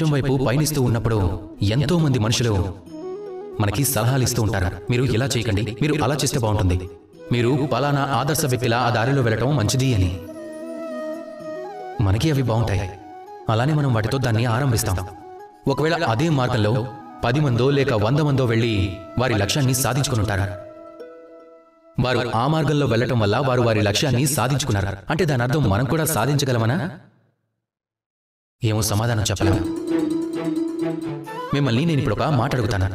లక్ష్యం వైపు పయనిస్తూ ఉన్నప్పుడు ఎంతో మంది మనుషులు మనకి సలహాలు ఇస్తూ ఉంటారు. మీరు ఇలా చేయకండి, మీరు అలా చేస్తే బాగుంటుంది, మీరు పలానా ఆదర్శ వ్యక్తిలా ఆ దారిలో వెళ్ళటం మంచిది అని. మనకి అవి బాగుంటాయి, అలానే మనం వాటితో దాన్ని ఆరంభిస్తాం. ఒకవేళ అదే మార్గంలో 10 మందో లేక 100 మందో వెళ్ళి వారి లక్ష్యాన్ని సాధించుకుని ఉంటారు. వారు ఆ మార్గంలో వెళ్లటం వల్ల వారు వారి లక్ష్యాన్ని సాధించుకున్నారు అంటే దాని అర్థం మనం కూడా సాధించగలమనా? ఏమో సమాధానం చెప్పలేము. మిమ్మల్ని నేను ఇప్పుడు ఒక మాట అడుగుతాను.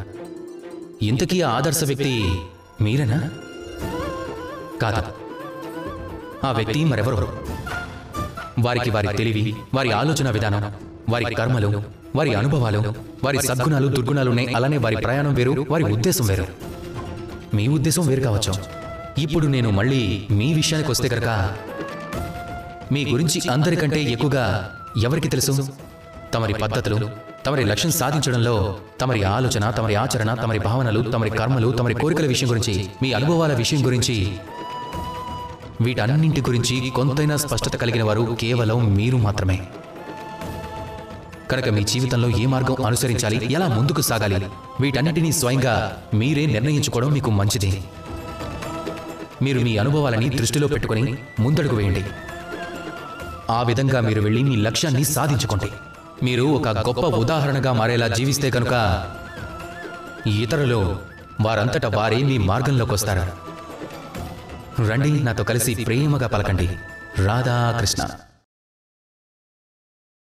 ఇంతకీ ఆ ఆదర్శ వ్యక్తి మీరేనా? కాదు, ఆ వ్యక్తి మరెవరు. వారికి వారి తెలివి, వారి ఆలోచన విధానం, వారి కర్మలు, వారి అనుభవాలు, వారి సద్గుణాలు దుర్గుణాలున్నాయి. అలానే వారి ప్రయాణం వేరు, వారి ఉద్దేశం వేరు. మీ ఉద్దేశం వేరు కావచ్చు. ఇప్పుడు నేను మళ్ళీ మీ విషయానికి వస్తే కనుక మీ గురించి అందరికంటే ఎక్కువగా ఎవరికి తెలుసు? తమరి పద్ధతులు, తమరి లక్ష్యం సాధించడంలో తమరి ఆలోచన, తమరి ఆచరణ, తమరి భావనలు, తమరి కర్మలు, తమరి కోరికల విషయం గురించి, మీ అనుభవాల విషయం గురించి, వీటన్నింటి గురించి కొంతైనా స్పష్టత కలిగిన వారు కేవలం మీరు మాత్రమే. కనుక మీ జీవితంలో ఏ మార్గం అనుసరించాలి, ఎలా ముందుకు సాగాలి, వీటన్నిటినీ స్వయంగా మీరే నిర్ణయించుకోవడం మీకు మంచిది. మీరు మీ అనుభవాలని దృష్టిలో పెట్టుకుని ముందడుగు వేయండి. ఆ విధంగా మీరు వెళ్ళి మీ లక్ష్యాన్ని సాధించుకోండి. మీరు ఒక గొప్ప ఉదాహరణగా మారేలా జీవిస్తే కనుక ఇతరులు వారంతట వారే మీ మార్గంలోకి వస్తారు. రండి, నాతో కలిసి ప్రేమగా పలకండి, రాధాకృష్ణ.